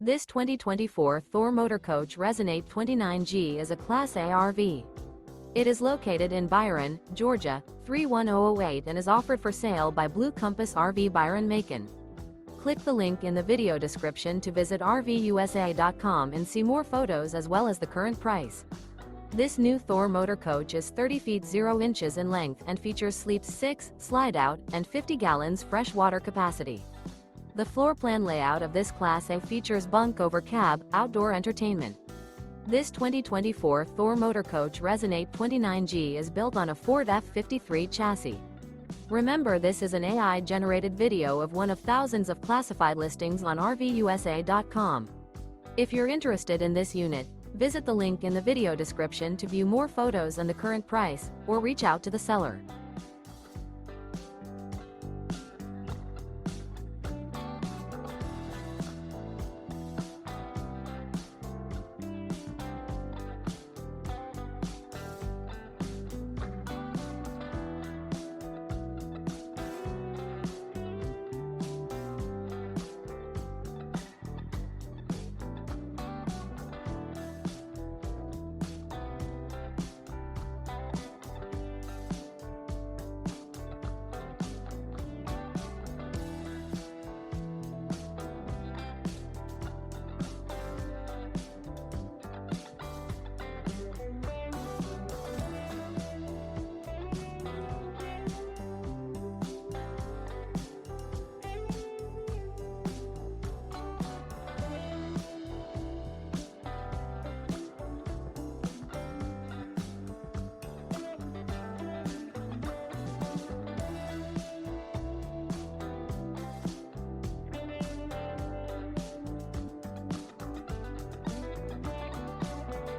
This 2024 Thor Motor Coach Resonate 29G is a Class A RV. It is located in Byron, Georgia, 31008 and is offered for sale by Blue Compass RV Byron-Macon. Click the link in the video description to visit RVUSA.com and see more photos as well as the current price. This new Thor Motor Coach is 30 feet 0 inches in length and features sleeps 6, slide-out, and 50 gallons fresh water capacity. The floor plan layout of this Class A features Bunk Over Cab, outdoor entertainment. This 2024 Thor Motor Coach Resonate 29G is built on a Ford F-53 chassis. Remember, this is an AI-generated video of one of thousands of classified listings on RVUSA.com. If you're interested in this unit, visit the link in the video description to view more photos and the current price, or reach out to the seller.